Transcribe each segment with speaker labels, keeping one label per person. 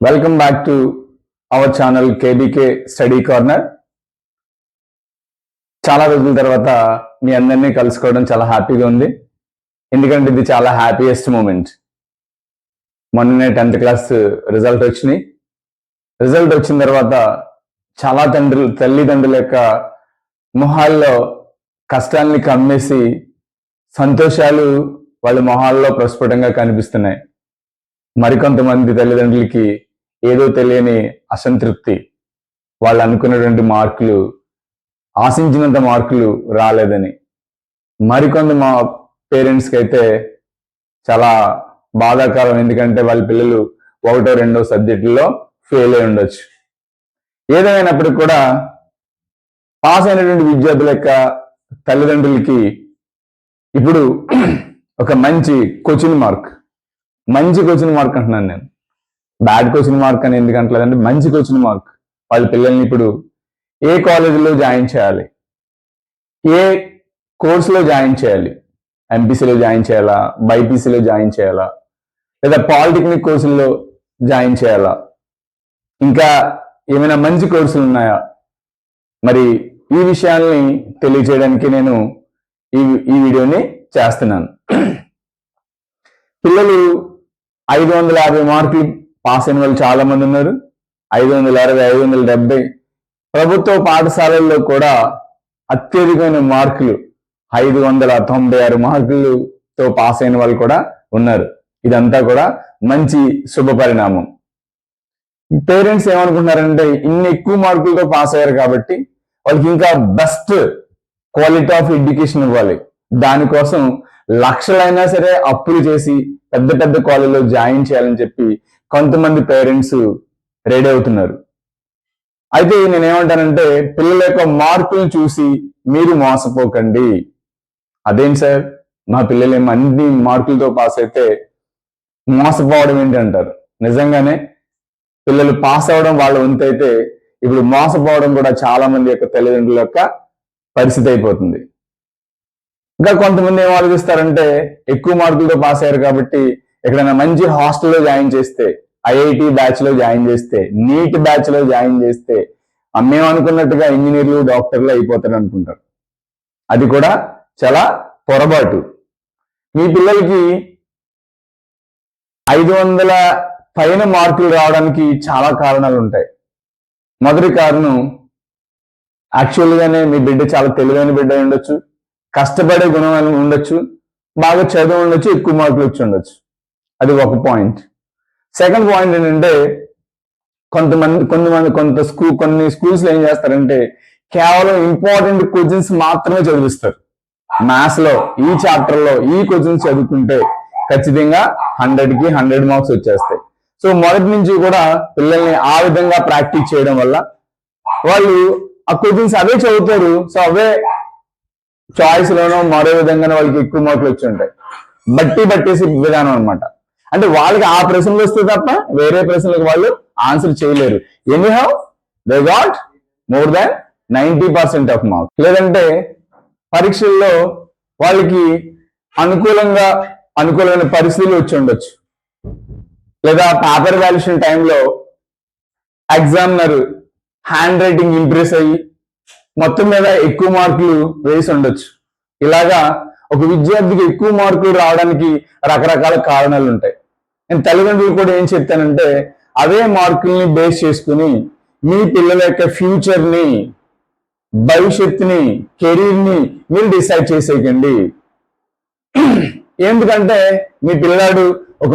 Speaker 1: Welcome back to our channel KBK study corner. చాలా రోజుల తర్వాత మీ అందరినీ కలుసుకోవడం చాలా హ్యాపీగా ఉంది. ఎందుకంటే ఇది చాలా హ్యాపీయెస్ట్ మూమెంట్. మొన్ననే 10th క్లాస్ రిజల్ట్ వచ్చినాయి. రిజల్ట్ వచ్చిన తర్వాత చాలా తల్లిదండ్రుల యొక్క మొహాల్లో కష్టాల్ని కమ్మేసి సంతోషాలు వాళ్ళ మొహాల్లో ప్రస్ఫుటంగా కనిపిస్తున్నాయి. మరికొంతమంది తల్లిదండ్రులకి ఏదో తెలియని అసంతృప్తి, వాళ్ళు అనుకున్నటువంటి మార్కులు, ఆశించినంత మార్కులు రాలేదని. మరికొంత మా పేరెంట్స్కి అయితే చాలా బాధాకరం. ఎందుకంటే వాళ్ళ పిల్లలు 1-2 సబ్జెక్టుల్లో ఫెయిల్ అయి ఉండొచ్చు. ఏదేమైనప్పటికీ కూడా పాస్ అయినటువంటి విద్యార్థుల యొక్క తల్లిదండ్రులకి ఇప్పుడు ఒక మంచి క్వశ్చన్ మార్క్ అంటున్నాను నేను. బ్యాడ్ క్వశ్చన్ మార్క్ అని ఎందుకు అంటలేదంటే మంచి క్వశ్చన్ మార్క్. వాళ్ళ పిల్లల్ని ఇప్పుడు ఏ కాలేజీలో జాయిన్ చేయాలి, ఏ కోర్సులో జాయిన్ చేయాలి, ఎంపీసీలో జాయిన్ చేయాలా, బైపీసీలో జాయిన్ చేయాలా, లేదా పాలిటెక్నిక్ కోర్సుల్లో జాయిన్ చేయాలా, ఇంకా ఏమైనా మంచి కోర్సులు ఉన్నాయా, మరి ఈ విషయాల్ని తెలియజేయడానికి నేను ఈ వీడియోని చేస్తున్నాను. పిల్లలు 550 మార్కులు పాస్ అయిన వాళ్ళు చాలా మంది ఉన్నారు. 560, 570. ప్రభుత్వ పాఠశాలల్లో కూడా అత్యధికమైన మార్కులు 596 మార్కులతో పాస్ అయిన వాళ్ళు కూడా ఉన్నారు. ఇదంతా కూడా మంచి శుభ పరిణామం. పేరెంట్స్ ఏమనుకుంటున్నారంటే ఇన్ని ఎక్కువ మార్కులతో పాస్ అయ్యారు కాబట్టి వాళ్ళకి ఇంకా బెస్ట్ క్వాలిటీ ఆఫ్ ఎడ్యుకేషన్ ఇవ్వాలి. దానికోసం లక్షలైనా సరే అప్పులు చేసి పెద్ద పెద్ద కాలేజీలో జాయిన్ చేయాలని చెప్పి కొంతమంది పేరెంట్స్ రెడీ అవుతున్నారు. అయితే నేనేమంటానంటే పిల్లల యొక్క మార్కులు చూసి మీరు మోసపోకండి. అదేం సార్, మా పిల్లలు ఏమో అన్ని మార్కులతో పాస్ అయితే మోసపోవడం ఏంటి అంటారు. నిజంగానే పిల్లలు పాస్ అవ్వడం వాళ్ళ వంతు అయితే ఇప్పుడు మోసపోవడం కూడా చాలా మంది యొక్క తల్లిదండ్రుల యొక్క పరిస్థితి అయిపోతుంది. ఇంకా కొంతమంది ఏం ఆలోచిస్తారంటే ఎక్కువ మార్కులతో పాస్ అయ్యారు కాబట్టి ఎక్కడైనా మంచి హాస్టల్లో జాయిన్ చేస్తే, ఐఐటి బ్యాచ్ లో జాయిన్ చేస్తే, నీట్ బ్యాచ్ లో జాయిన్ చేస్తే మేము అనుకున్నట్టుగా ఇంజనీర్లు, డాక్టర్లు అయిపోతారు అనుకుంటారు. అది కూడా చాలా పొరపాటు. మీ పిల్లలకి 500 పైన మార్కులు రావడానికి చాలా కారణాలు ఉంటాయి. మొదటి కారణం యాక్చువల్గానే మీ బిడ్డ చాలా తెలివైన బిడ్డ ఉండొచ్చు, కష్టపడే గుణం ఉండొచ్చు, బాగా చదువు ఉండొచ్చు, ఎక్కువ మార్కులు వచ్చి ఉండొచ్చు. అది ఒక పాయింట్. సెకండ్ పాయింట్ ఏంటంటే కొన్ని స్కూల్స్ ఏం చేస్తారంటే కేవలం ఇంపార్టెంట్ క్వశ్చన్స్ మాత్రమే చదివిస్తారు. మ్యాథ్స్ లో ఈ చాప్టర్ లో ఈ క్వశ్చన్స్ చదువుకుంటే ఖచ్చితంగా 100కి 100 మార్క్స్ వచ్చేస్తాయి. సో మొదటి నుంచి కూడా పిల్లల్ని ఆ విధంగా ప్రాక్టీస్ చేయడం వల్ల వాళ్ళు ఆ క్వశ్చన్స్ అవే చదువుతారు. సో అవే చాయిస్ లోనో మరో విధంగానే వాళ్ళకి ఎక్కువ మార్కులు వచ్చి ఉంటాయి. బట్టేసి విధానం అనమాట. అంటే వాళ్ళకి ఆ ప్రశ్నలు వస్తే తప్ప వేరే ప్రశ్నలకు వాళ్ళు ఆన్సర్ చేయలేరు. Anyhow they got more than 90% of marks. లేదంటే పరీక్షల్లో వాళ్ళకి అనుకూలమైన పరిస్థితులు వచ్చి ఉండొచ్చు, లేదా పేపర్ వాల్యుయేషన్ టైంలో ఎగ్జామినర్ హ్యాండ్ రైటింగ్ ఇంప్రెస్ అయ్యి మొత్తం మీద ఎక్కువ మార్కులు వేసి ఉండొచ్చు. ఇలాగా ఒక విద్యార్థికి ఎక్కువ మార్కులు రావడానికి రకరకాల కారణాలు ఉంటాయి. నేను తల్లిదండ్రులు కూడా ఏం చెప్తానంటే అవే మార్కుల్ని బేస్ చేసుకుని మీ పిల్లల యొక్క ఫ్యూచర్ని, భవిష్యత్తుని, కెరీర్ని మీరు డిసైడ్ చేసేయకండి. ఎందుకంటే మీ పిల్లాడు ఒక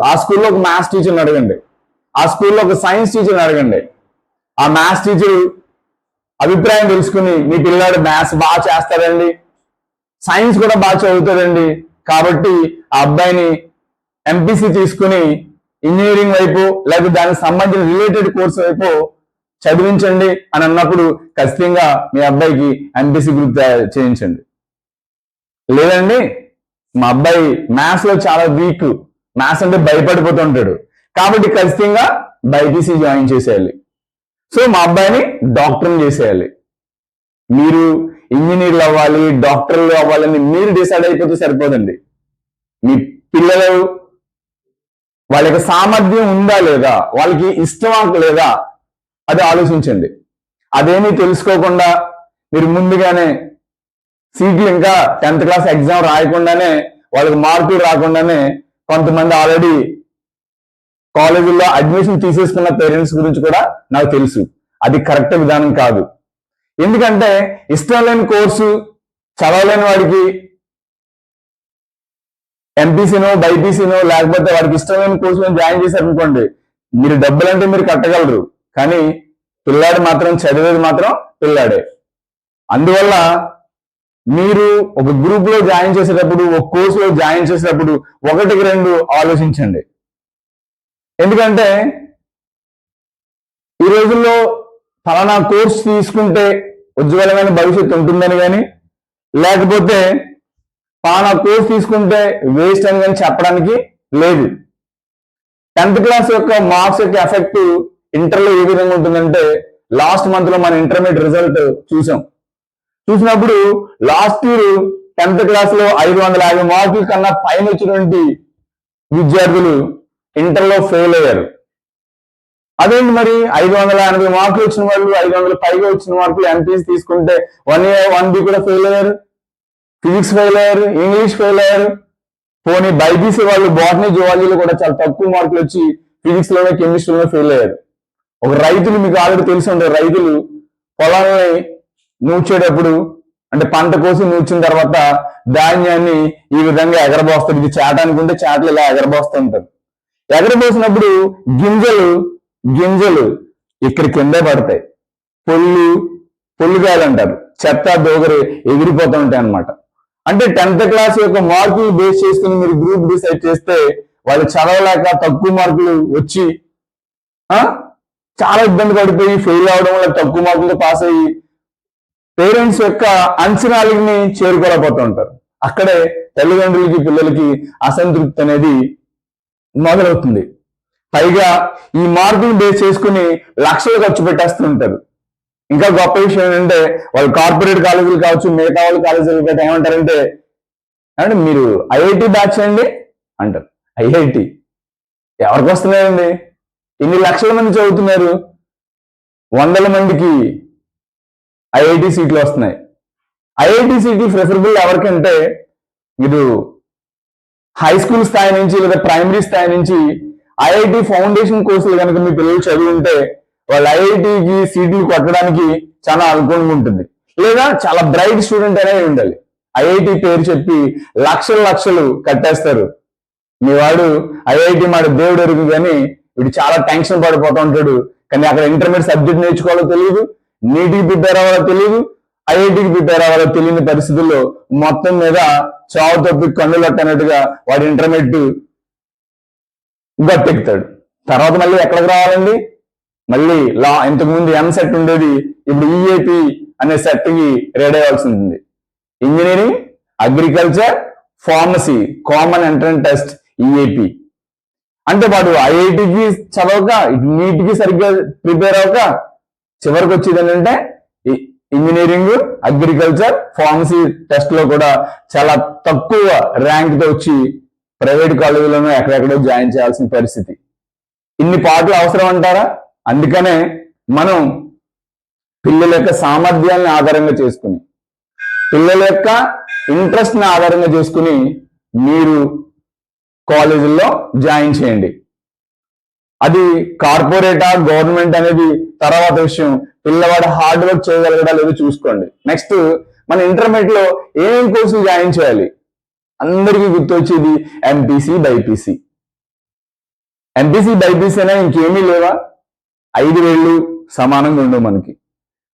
Speaker 1: ఆ స్కూల్లో ఒక మ్యాథ్స్ టీచర్ని అడగండి, ఆ స్కూల్లో ఒక సైన్స్ టీచర్ని అడగండి. ఆ మ్యాథ్స్ టీచర్ అభిప్రాయం తెలుసుకుని మీ పిల్లాడు మ్యాథ్స్ బాగా చేస్తాడండి, సైన్స్ కూడా బాగా చదువుతాడండి, కాబట్టి ఆ అబ్బాయిని ఎంపీసీ తీసుకుని ఇంజనీరింగ్ వైపు లేకపోతే దానికి సంబంధించిన రిలేటెడ్ కోర్సు వైపు చదివించండి అని అన్నప్పుడు ఖచ్చితంగా మీ అబ్బాయికి ఎంపీసీ గ్రూప్ చేయించండి. లేదండి మా అబ్బాయి మ్యాథ్స్ లో చాలా వీక్, మ్యాథ్స్ అంటే భయపడిపోతుంటాడు, కాబట్టి ఖచ్చితంగా బైపీసీ జాయిన్ చేసేయాలి. సో మా అబ్బాయిని డాక్టర్ని చేసేయాలి. మీరు ఇంజనీర్లు అవ్వాలి, డాక్టర్లు అవ్వాలని మీరు డిసైడ్ అయిపోతే సరిపోదండి. మీ పిల్లలు వాళ్ళకి సామర్థ్యం ఉందా లేదా, వాళ్ళకి ఇష్టమా లేదా, అది ఆలోచించండి. అదేమీ తెలుసుకోకుండా మీరు ముందుగానే సీట్లు ఇంకా 10th క్లాస్ ఎగ్జామ్ రాయకుండానే వాళ్ళకి మార్కులు రాకుండానే కొంతమంది ఆల్రెడీ కాలేజీల్లో అడ్మిషన్ తీసేసుకున్న పేరెంట్స్ గురించి కూడా నాకు తెలుసు. అది కరెక్ట్ విధానం కాదు. ఎందుకంటే ఇష్టం లేని కోర్సు చదవలేని వాడికి ఎంపీసీనో బైపీసీనో లేకపోతే వాడికి ఇష్టం లేని కోర్సులో జాయిన్ చేశారనుకోండి, మీరు డబ్బులంటే మీరు కట్టగలరు, కానీ పిల్లాడు మాత్రం చదివేది మాత్రం పిల్లాడే. అందువల్ల మీరు ఒక గ్రూప్ లో జాయిన్ చేసేటప్పుడు, ఒక కోర్సులో జాయిన్ చేసేటప్పుడు 1-2 ఆలోచించండి. ఎందుకంటే ఈ రోజుల్లో ఫలానా కోర్సు తీసుకుంటే ఉజ్వలమైన భవిష్యత్తు ఉంటుందని కానీ, లేకపోతే ఫలానా కోర్సు తీసుకుంటే వేస్ట్ అని కానీ చెప్పడానికి లేదు. 10th క్లాస్ యొక్క మార్క్స్ యొక్క ఎఫెక్ట్ ఇంటర్లో ఏ విధంగా ఉంటుందంటే, లాస్ట్ మంత్ లో మన ఇంటర్మీడియట్ రిజల్ట్ చూసినప్పుడు లాస్ట్ ఇయర్ 10th క్లాస్ లో 550 మార్కుల కన్నా పైన వచ్చినటువంటి విద్యార్థులు ఇంటర్లో ఫెయిల్ అయ్యారు. అదేంటి మరి 580 మార్కులు వచ్చిన వాళ్ళు, 500 పైగా వచ్చిన మార్కులు ఎంపీసీ తీసుకుంటే 1A 1B కూడా ఫెయిల్ అయ్యారు, ఫిజిక్స్ ఫెయిల్ అయ్యారు, ఇంగ్లీష్ ఫెయిల్ అయ్యారు. పోనీ బైపీసీ వాళ్ళు బాటనీ జువాలజీలో కూడా చాలా తక్కువ మార్కులు వచ్చి ఫిజిక్స్ లోనే కెమిస్ట్రీలోనే ఫెయిల్ అయ్యారు. ఒక రైతులు, మీకు ఆల్రెడీ తెలిసి ఉంటారు, రైతులు పొలాలని నూర్చేటప్పుడు అంటే పంట కోసి నూర్చిన తర్వాత ధాన్యాన్ని ఈ విధంగా ఎగరబోస్తారు. ఇది చాట అనుకుంటే చాటలు ఇలా ఎగరబోస్తూ ఉంటారు. ఎగరబోసినప్పుడు గింజలు ఇక్కడ కిందే పడతాయి. పొల్లుగాయలు అంటారు, చెత్త దోగరు ఎగిరిపోతూ ఉంటాయి అన్నమాట. అంటే 10th క్లాస్ యొక్క మార్కులు బేస్ చేసుకుని మీరు గ్రూప్ డిసైడ్ చేస్తే వాళ్ళు చదవలేక తక్కువ మార్కులు వచ్చి చాలా ఇబ్బంది పడిపోయి ఫెయిల్ అవడం వల్ల తక్కువ మార్కులతో పాస్ అయ్యి పేరెంట్స్ యొక్క అంచనాలని చేరుకోలేకపోతూ ఉంటారు. అక్కడే తల్లిదండ్రులకి పిల్లలకి అసంతృప్తి అనేది మొదలవుతుంది. పైగా ఈ మార్కులు బేస్ చేసుకుని లక్షలు ఖర్చు పెట్టేస్తుంటారు. ఇంకా గొప్ప విషయం ఏంటంటే వాళ్ళు కార్పొరేట్ కాలేజీలు కావచ్చు, మిగతా వాళ్ళ కాలేజీలు గట్రా ఏమంటారంటే, అంటే మీరు ఐఐటి బ్యాచ్ అండి అంటారు. ఐఐటి ఎవరికి వస్తున్నాయండి? ఇన్ని లక్షల మంది చదువుతున్నారు, 100 మందికి ఐఐటి సీట్లు వస్తున్నాయి. ఐఐటి సీట్లు ప్రిఫరబుల్ ఎవరికంటే, మీరు హై స్కూల్ స్థాయి నుంచి లేదా ప్రైమరీ స్థాయి నుంచి ఐఐటి ఫౌండేషన్ కోర్సులు కనుక మీ పిల్లలు చదివి ఉంటే వాళ్ళు ఐఐటికి సీట్లు కొట్టడానికి చాలా అనుకూలంగా ఉంటుంది. లేదా చాలా బ్రైట్ స్టూడెంట్ అనేది ఉండాలి. ఐఐటి పేరు చెప్పి లక్షలు కట్టేస్తారు. మీ వాడు ఐఐటి మాట దేవుడు ఎరుగు, కానీ వీడు చాలా టెన్షన్ పడిపోతూ ఉంటాడు. కానీ అక్కడ ఇంటర్మీడియట్ సబ్జెక్ట్ నేర్చుకోవాలో తెలియదు, నీటికి ప్రిపేర్ అవ్వాలో తెలియదు, ఐఐటికి ప్రిపేర్ అవ్వాలో తెలియని పరిస్థితుల్లో మొత్తం మీద చావు తప్పి కన్నులు అట్టనట్టుగా వాడు ఇంటర్మీడియట్ గట్టెక్కుతాడు. తర్వాత మళ్ళీ ఎక్కడికి రావాలండి? మళ్ళీ ఇంతకుముందు ఎంసెట్ ఉండేది, ఇప్పుడు ఈఏపీ అనే సెట్కి రెడీ అవ్వాల్సి ఉంటుంది. Engineering, agriculture, pharmacy common entrance test EAP. అంటే వాడు ఐఐటికి చదవక, నీటికి సరిగ్గా ప్రిపేర్ అవ్వక చివరికి వచ్చేది ఏంటంటే ఇంజనీరింగ్, అగ్రికల్చర్, ఫార్మసీ టెస్ట్ లో కూడా చాలా తక్కువ ర్యాంక్ తో వచ్చి ప్రైవేట్ కాలేజీలోనూ ఎక్కడెక్కడో జాయిన్ చేయాల్సిన పరిస్థితి. ఇన్ని పాటలు అవసరం అంటారా? అందుకనే మనం పిల్లల యొక్క సామర్థ్యాన్ని ఆధారంగా చేసుకుని, పిల్లల యొక్క ఇంట్రెస్ట్ ని ఆధారంగా చేసుకుని మీరు కాలేజీల్లో జాయిన్ చేయండి. అది కార్పొరేటా గవర్నమెంట్ అనేది తర్వాత విషయం. పిల్లవాడు హార్డ్ వర్క్ చేయగలగడా లేదో చూసుకోండి. నెక్స్ట్ మన ఇంటర్మీడియట్ లో ఏం కోర్సులు జాయిన్ చేయాలి? అందరికీ గుర్తొచ్చేది ఎంపీసీ బైపీసీ. ఎంపీసీ బైపీసీ అయినా ఇంకేమీ లేవా? 5 వేళ్ళు సమానంగా ఉండవు మనకి.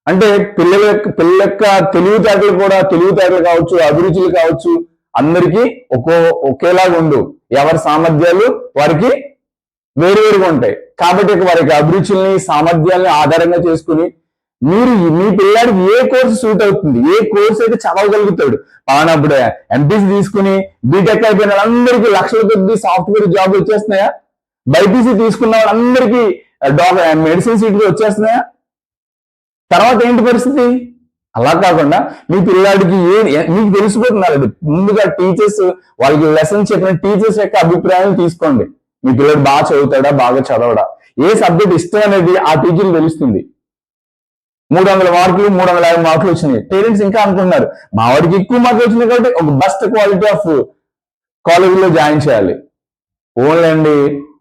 Speaker 1: అంటే పిల్లల యొక్క తెలివితేటలు కావచ్చు, అభిరుచులు కావచ్చు, అందరికీ ఒకేలాగా ఉండవు. ఎవరి సామర్థ్యాలు వారికి వేరువేరుగా ఉంటాయి. కాబట్టి వారి యొక్క అభిరుచుల్ని, సామర్థ్యాలని ఆధారంగా చేసుకుని మీరు మీ పిల్లాడికి ఏ కోర్సు సూట్ అవుతుంది, ఏ కోర్సు అయితే చదవగలుగుతాడు. పానప్పుడు ఎంపీసీ తీసుకుని బీటెక్ అయిపోయిన వాళ్ళందరికీ లక్షల కొద్ది సాఫ్ట్వేర్ జాబ్ వచ్చేస్తున్నాయా? బైపీసీ తీసుకున్న వాళ్ళందరికీ మెడిసిన్ సీట్లు వచ్చేస్తున్నాయా? తర్వాత ఏంటి పరిస్థితి? అలా కాకుండా మీ పిల్లాడికి మీకు తెలిసిపోతున్నారు. ముందుగా టీచర్స్ వాళ్ళకి లెసన్ చెప్పిన టీచర్స్ యొక్క అభిప్రాయం తీసుకోండి. మీ పిల్లడు బాగా చదువుతాడా, బాగా చదవడా, ఏ సబ్జెక్ట్ ఇష్టం అనేది ఆ టీచర్ తెలుస్తుంది. 300 మార్కులు 350 మార్కులు వచ్చినాయి, పేరెంట్స్ ఇంకా అనుకుంటున్నారు మా వాడికి ఎక్కువ మార్కులు వచ్చినాయి కాబట్టి ఒక బెస్ట్ క్వాలిటీ ఆఫ్ కాలేజీలో జాయిన్ చేయాలి. ఓన్లీ అండి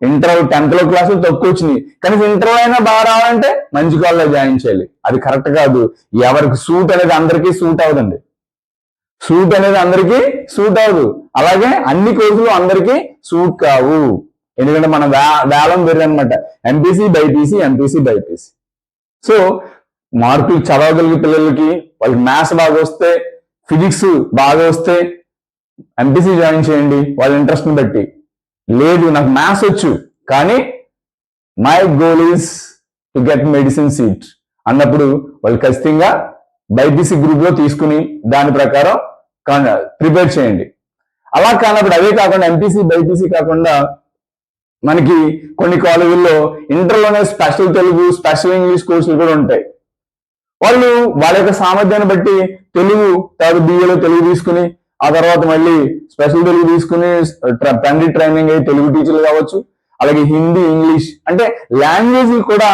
Speaker 1: ఇంటర్ 10th క్లాసులు తక్కువ వచ్చినాయి, కనీసం ఇంటర్ అయినా బాగా రావాలంటే మంచి కాలేజీలో జాయిన్ చేయాలి. అది కరెక్ట్ కాదు. ఎవరికి సూట్ అనేది అందరికీ సూట్ అవ్వదండి. సూట్ అనేది అందరికీ సూట్ అవ్వదు. అలాగే అన్ని కోర్సులు అందరికీ సూట్ కావు. ఎందుకంటే మన వేలం పెరిగి అనమాట, MPC BiPC MPC BiPC. So మార్కులు చదవగలిగే పిల్లలకి, వాళ్ళకి మ్యాథ్స్ బాగా వస్తే, ఫిజిక్స్ బాగా వస్తే ఎంపీసీ జాయిన్ చేయండి వాళ్ళ ఇంట్రెస్ట్ని బట్టి. లేదు నాకు మ్యాథ్స్ వచ్చు కానీ my goal is to get medicine seat అన్నప్పుడు వాళ్ళు ఖచ్చితంగా బైపీసీ గ్రూప్ లో తీసుకుని దాని ప్రకారం ప్రిపేర్ చేయండి. అలా కానప్పుడు అవే కాకుండా ఎంపీసీ బైపీసీ కాకుండా మనకి కొన్ని కాలేజీల్లో ఇంటర్లోనే స్పెషల్ తెలుగు, స్పెషల్ ఇంగ్లీష్ కోర్సులు కూడా ఉంటాయి. వాళ్ళు వాళ్ళ యొక్క సామర్థ్యాన్ని బట్టి తెలుగు తర్వాత బిఏలో తెలుగు తీసుకుని ఆ తర్వాత మళ్ళీ స్పెషల్ తెలుగు తీసుకుని పండిట్ ట్రైనింగ్ అయ్యి తెలుగు టీచర్లు కావచ్చు. అలాగే హిందీ, ఇంగ్లీష్ అంటే లాంగ్వేజ్ కూడా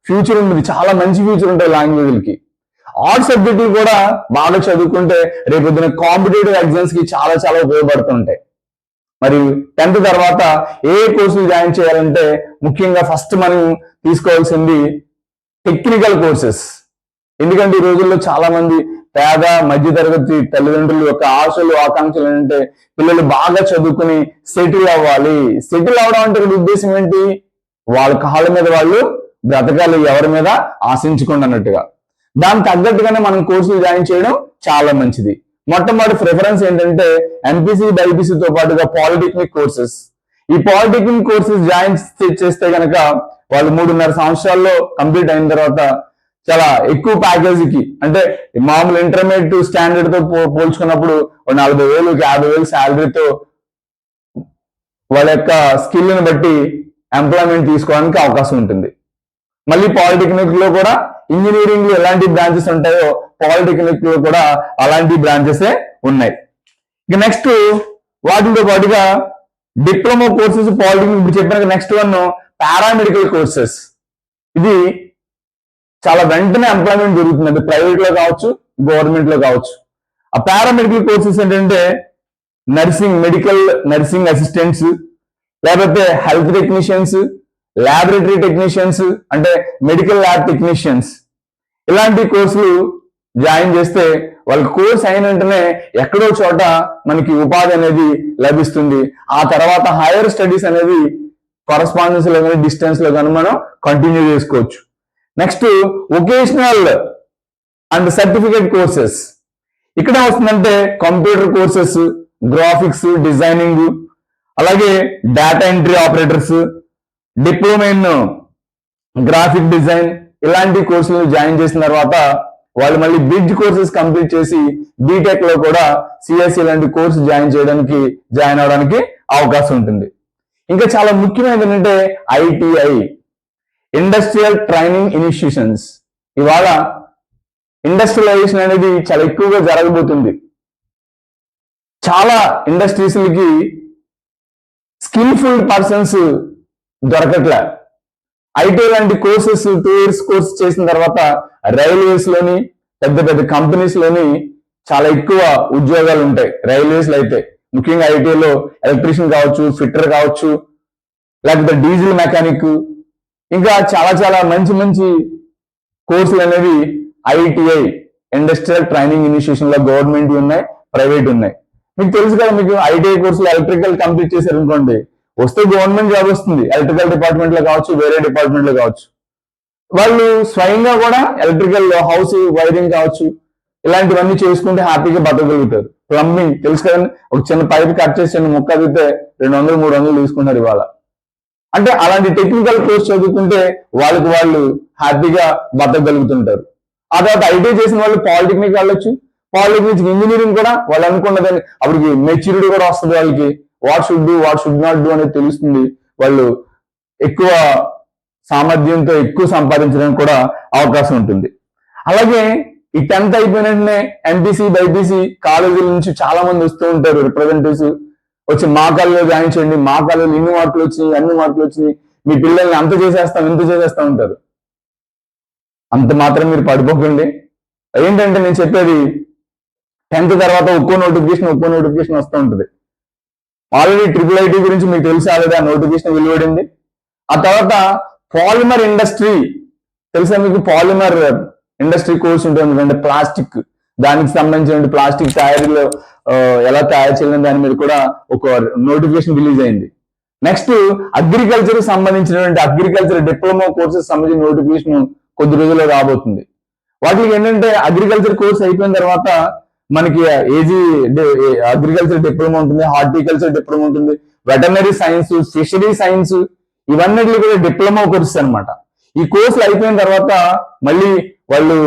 Speaker 1: ఫ్యూచర్ ఉంటుంది, చాలా మంచి ఫ్యూచర్ ఉంటాయి లాంగ్వేజ్లకి. ఆర్ట్ సబ్జెక్టులు కూడా బాగా చదువుకుంటే రేపొద్దున కాంపిటేటివ్ ఎగ్జామ్స్ కి చాలా చాలా ఉపయోగపడుతుంటాయి. మరి 10th తర్వాత ఏ కోర్సులు జాయిన్ చేయాలంటే ముఖ్యంగా ఫస్ట్ మనం తీసుకోవాల్సింది టెక్నికల్ కోర్సెస్. ఎందుకంటే ఈ రోజుల్లో చాలా మంది పేద మధ్యతరగతి తల్లిదండ్రుల యొక్క ఆశలు ఆకాంక్షలు ఏంటంటే పిల్లలు బాగా చదువుకుని సెటిల్ అవ్వాలి. సెటిల్ అవడం అంటే ఉద్దేశం ఏంటి, వాళ్ళ కాళ్ళ మీద వాళ్ళు బ్రతకాలి, ఎవరి మీద ఆశించకుండా అన్నట్టుగా. దానికి తగ్గట్టుగానే మనం కోర్సులు జాయిన్ చేయడం చాలా మంచిది. మొట్టమొదటి ప్రిఫరెన్స్ ఏంటంటే ఎంపీసీ బైపీసీతో పాటుగా పాలిటెక్నిక్ కోర్సెస్. ఈ పాలిటెక్నిక్ కోర్సెస్ జాయిన్ చేస్తే కనుక వాళ్ళు 3.5 సంవత్సరాల్లో కంప్లీట్ అయిన తర్వాత చాలా ఎక్కువ ప్యాకేజీకి, అంటే మామూలు ఇంటర్మీడియట్ స్టాండర్డ్ తో పోల్చుకున్నప్పుడు 40,000 50,000 శాలరీతో వాళ్ళ యొక్క స్కిల్ ని బట్టి ఎంప్లాయ్మెంట్ తీసుకోవడానికి అవకాశం ఉంటుంది. మళ్ళీ పాలిటెక్నిక్ లో కూడా ఇంజనీరింగ్ లో ఎలాంటి బ్రాంచెస్ ఉంటాయో పాలిటెక్నిక్ లో కూడా అలాంటి బ్రాంచెస్ ఉన్నాయి. ఇక నెక్స్ట్ వాటితో పాటుగా డిప్లొమా కోర్సెస్ పాలిటెక్నిక్ ఇప్పుడు చెప్పిన నెక్స్ట్ వన్ పారామెడికల్ కోర్సెస్. ఇది చాలా వెంటనే ఎంప్లాయ్మెంట్ జరుగుతుంది, అది ప్రైవేట్ లో కావచ్చు గవర్నమెంట్ లో కావచ్చు. ఆ పారామెడికల్ కోర్సెస్ ఏంటంటే మెడికల్ నర్సింగ్ అసిస్టెంట్స్, లేకపోతే హెల్త్ టెక్నీషియన్స్, ల్యాబొరేటరీ టెక్నీషియన్స్ అంటే మెడికల్ ల్యాబ్ టెక్నీషియన్స్. ఇలాంటి కోర్సులు జాయిన్ చేస్తే వాళ్ళ కోర్స్ అయిన వెంటనే ఎక్కడో చోట మనకి ఉపాధి అనేది లభిస్తుంది. ఆ తర్వాత హైయర్ స్టడీస్ అనేది కరస్పాండెన్స్ లో కానీ డిస్టెన్స్ లో కానీ మనం కంటిన్యూ చేసుకోవచ్చు. Next vocational and certificate courses. ఇక్కడ వస్తుందంటే కంప్యూటర్ కోర్సెస్, గ్రాఫిక్స్ డిజైనింగ్, అలాగే data entry operators, diploma in graphic design, ఇలాంటి కోర్సులు జాయిన్ చేసిన తర్వాత వాళ్ళు మళ్ళీ బ్రిడ్జ్ కోర్సెస్ కంప్లీట్ చేసి బీటెక్ లో కూడా సిఎస్సి లాంటి కోర్సు జాయిన్ అవడానికి అవకాశం ఉంటుంది. ఇంకా చాలా ముఖ్యమైనది ఏంటంటే ఐటీఐ, ఇండస్ట్రియల్ ట్రైనింగ్ ఇన్స్టిట్యూషన్స్. ఇవాళ ఇండస్ట్రియలైజేషన్ అనేది చాలా ఎక్కువగా జరగబోతుంది. చాలా ఇండస్ట్రీస్లకి స్కిల్ఫుల్ పర్సన్స్ దొరకట్లే. ఐటీ లాంటి కోర్సెస్ 2 years కోర్స్ చేసిన తర్వాత రైల్వేస్ లోని పెద్ద పెద్ద కంపెనీస్ లోని చాలా ఎక్కువ ఉద్యోగాలు ఉంటాయి. రైల్వేస్ లో అయితే ముఖ్యంగా ఐటీలో ఎలక్ట్రీషియన్ కావచ్చు, ఫిట్టర్ కావచ్చు, లేకపోతే డీజిల్ మెకానిక్, ఇంకా చాలా చాలా మంచి మంచి కోర్సులు అనేవి ఐటీఐ ఇండస్ట్రియల్ ట్రైనింగ్ ఇన్స్టిట్యూషన్ లో గవర్నమెంట్ ఉన్నాయి, ప్రైవేట్ ఉన్నాయి. మీకు తెలుసు కదా, మీకు ఐటీఐ కోర్సులు ఎలక్ట్రికల్ కంప్లీట్ చేశారు అనుకోండి, వస్తే గవర్నమెంట్ జాబ్ వస్తుంది. ఎలక్ట్రికల్ డిపార్ట్మెంట్ లో కావచ్చు, వేరే డిపార్ట్మెంట్ లో కావచ్చు. వాళ్ళు స్వయంగా కూడా ఎలక్ట్రికల్ హౌస్ వైరింగ్ కావచ్చు, ఇలాంటివన్నీ చేసుకుంటే హ్యాపీగా బతకగలుగుతారు. ప్లంబింగ్ తెలుసు కదండి, ఒక చిన్న పైప్ కట్ చేసి చిన్న ముక్క అదిగితే 200-300 తీసుకుంటారు ఇవాళ. అంటే అలాంటి టెక్నికల్ కోర్స్ చదువుకుంటే వాళ్ళకి వాళ్ళు హ్యాపీగా బతకగలుగుతుంటారు. ఆ తర్వాత ఐటీ చేసిన వాళ్ళు పాలిటెక్నిక్ వెళ్ళొచ్చు. పాలిటెక్నిక్ ఇంజనీరింగ్ కూడా వాళ్ళు అనుకున్నదని అప్పటికి మెచ్యూరిటీ కూడా వస్తుంది. వాళ్ళకి what should do what should not do అనేది తెలుస్తుంది. వాళ్ళు ఎక్కువ సామర్థ్యంతో ఎక్కువ సంపాదించడానికి కూడా అవకాశం ఉంటుంది. అలాగే ఈ 10th అయిపోయిన వెంటనే ఎంపీసీ బైపీసీ కాలేజీల నుంచి చాలా మంది వస్తూ ఉంటారు రిప్రజెంటేటివ్స్. వచ్చి మా కాలేజీలో జాయిన్ చేయండి, మా కాలేజీలో ఇన్ని మార్కులు వచ్చినాయి, అన్ని మార్కులు వచ్చినాయి, మీ పిల్లల్ని అంత చేసేస్తాం ఇంత చేసేస్తా ఉంటారు. అంత మాత్రం మీరు పడిపోకండి. ఏంటంటే నేను చెప్పేది 10th తర్వాత ఒక్కో నోటిఫికేషన్ వస్తూ ఉంటుంది. ఆల్రెడీ IIIT గురించి మీకు తెలిసి ఆల్రెడీ ఆ నోటిఫికేషన్ వెలువడింది. ఆ తర్వాత పాలిమర్ ఇండస్ట్రీ తెలుసా మీకు? పాలిమర్ ఇండస్ట్రీ కోర్స్ ఉంటుంది, అంటే ప్లాస్టిక్, దానికి సంబంధించిన ప్లాస్టిక్ తయారీలో ఎలా తయారు చేయాలని దాని మీద కూడా ఒక నోటిఫికేషన్ రిలీజ్ అయింది. నెక్స్ట్ అగ్రికల్చర్ సంబంధించినటువంటి అగ్రికల్చర్ డిప్లొమా కోర్సెస్ సంబంధించిన నోటిఫికేషన్ కొద్ది రోజుల్లో రాబోతుంది. వాటికి ఏంటంటే అగ్రికల్చర్ కోర్స్ అయిపోయిన తర్వాత మనకి అగ్రికల్చర్ డిప్లొమా ఉంటుంది, హార్టికల్చర్ డిప్లొమా ఉంటుంది, వెటర్నరీ సైన్స్, ఫిషరీ సైన్స్, ఇవన్నిటిలో కూడా డిప్లొమా కోర్సెస్ అనమాట. ఈ కోర్సులు అయిపోయిన తర్వాత మళ్ళీ వాళ్ళు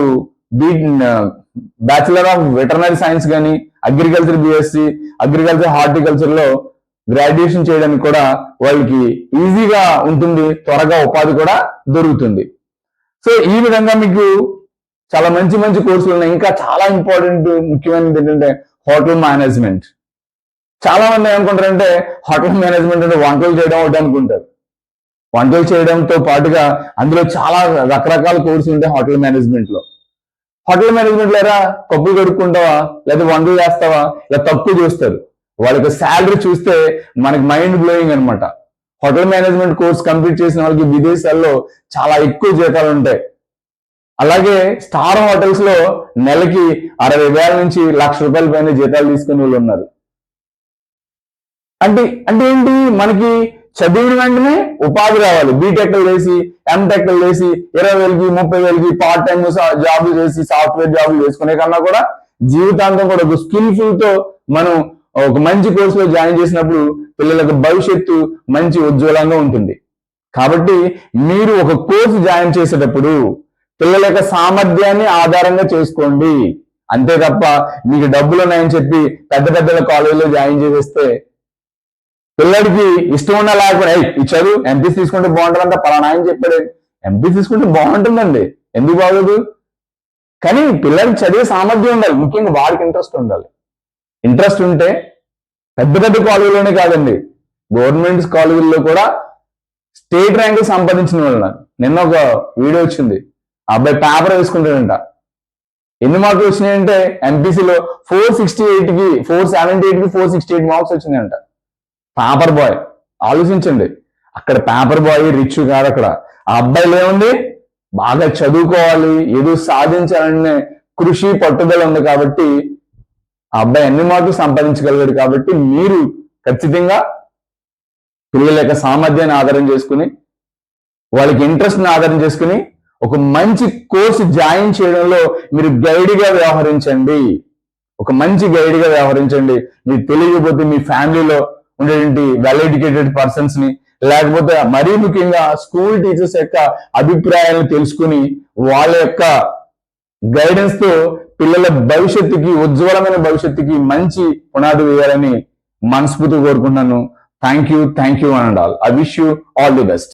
Speaker 1: బ్యాచిలర్ ఆఫ్ వెటర్నరీ సైన్స్ కానీ, అగ్రికల్చర్ బిఎస్సి, అగ్రికల్చర్ హార్టికల్చర్ లో గ్రాడ్యుయేషన్ చేయడానికి కూడా వాళ్ళకి ఈజీగా ఉంటుంది, త్వరగా ఉపాధి కూడా దొరుకుతుంది. సో ఈ విధంగా మీకు చాలా మంచి మంచి కోర్సులు ఉన్నాయి. ఇంకా చాలా ఇంపార్టెంట్ ముఖ్యమైనది ఏంటంటే హోటల్ మేనేజ్మెంట్. చాలా మంది ఏమనుకుంటారంటే హోటల్ మేనేజ్మెంట్ అంటే వంటలు చేయడం ఒకటి అనుకుంటారు. వంటలు చేయడంతో పాటుగా అందులో చాలా రకరకాల కోర్సులు ఉంటాయి హోటల్ మేనేజ్మెంట్ లో. హోటల్ మేనేజ్మెంట్ లేరా కప్పులు కడుక్కుంటావా, లేదా వంటలు చేస్తావా, ఇలా తక్కువ చూస్తారు. వాళ్ళకి శాలరీ చూస్తే మనకి మైండ్ బ్లోయింగ్ అనమాట. హోటల్ మేనేజ్మెంట్ కోర్స్ కంప్లీట్ చేసిన వాళ్ళకి విదేశాల్లో చాలా ఎక్కువ జీతాలు ఉంటాయి. అలాగే స్టార్ హోటల్స్ లో నెలకి 60,000 నుంచి ₹1,00,000 పైన జీతాలు తీసుకునే వాళ్ళు ఉన్నారు. అంటే ఏంటి, మనకి చదివిన వెంటనే ఉపాధి రావాలి. బీటెక్లు చేసి, ఎంటెక్లు చేసి 20,000కి 30,000కి పార్ట్ టైం జాబులు చేసి, సాఫ్ట్వేర్ జాబులు చేసుకునే కన్నా కూడా జీవితాంతం కూడా ఒక స్కిల్ఫుల్ తో మనం ఒక మంచి కోర్సులో జాయిన్ చేసినప్పుడు పిల్లలకు భవిష్యత్తు మంచి ఉజ్వలంగా ఉంటుంది. కాబట్టి మీరు ఒక కోర్సు జాయిన్ చేసేటప్పుడు పిల్లల యొక్క సామర్థ్యాన్ని ఆధారంగా చేసుకోండి. అంతే తప్ప మీకు డబ్బులు ఉన్నాయని చెప్పి పెద్ద పెద్ద కాలేజీలో జాయిన్ చేసేస్తే పిల్లడికి ఇష్టం ఉన్నా లేకపోతే ఈ చదువు ఎంపీసీ తీసుకుంటే బాగుంటుందంట పలానా ఆయన చెప్పాడు. ఎంపీసీ తీసుకుంటే బాగుంటుందండి, ఎందుకు బాగోదు? కానీ పిల్లడికి చదివే సామర్థ్యం ఉండాలి, ముఖ్యంగా వాడికి ఇంట్రెస్ట్ ఉండాలి. ఇంట్రెస్ట్ ఉంటే పెద్ద పెద్ద కాలేజీలోనే కాదండి, గవర్నమెంట్ కాలేజీల్లో కూడా స్టేట్ ర్యాంకులు సంపాదించిన వాళ్ళ నిన్న ఒక వీడియో వచ్చింది. ఆ అబ్బాయి పేపర్ వేసుకుంటాడంట. ఎన్ని మార్కులు వచ్చినాయంటే ఎంపీసీలో 468కి 468 మార్క్స్ వచ్చినాయంట. పేపర్ బాయ్, ఆలోచించండి. అక్కడ పేపర్ బాయ్ రిచ్ కాదు, అక్కడ ఆ అబ్బాయిలు ఏముంది, బాగా చదువుకోవాలి, ఏదో సాధించాలనే కృషి పట్టుదల ఉంది కాబట్టి ఆ అబ్బాయి అన్ని మార్కులు సంపాదించగలిగాడు. కాబట్టి మీరు ఖచ్చితంగా పిల్లల యొక్క సామర్థ్యాన్ని ఆధారం చేసుకుని, వాళ్ళకి ఇంట్రెస్ట్ని ఆధారం చేసుకుని ఒక మంచి కోర్సు జాయిన్ చేయడంలో మీరు గైడ్గా వ్యవహరించండి. ఒక మంచి గైడ్గా వ్యవహరించండి. మీకు తెలియకపోతే మీ ఫ్యామిలీలో ఉండేటువంటి వెల్ ఎడ్యుకేటెడ్ పర్సన్స్ ని, లేకపోతే మరీ ముఖ్యంగా స్కూల్ టీచర్స్ యొక్క అభిప్రాయాలను తెలుసుకుని వాళ్ళ యొక్క గైడెన్స్ తో పిల్లల భవిష్యత్తుకి, ఉజ్వలమైన భవిష్యత్తుకి మంచి పునాది వేయాలని మనస్ఫూర్తిగా కోరుకుంటున్నాను. Thank you and all. I wish you all the best.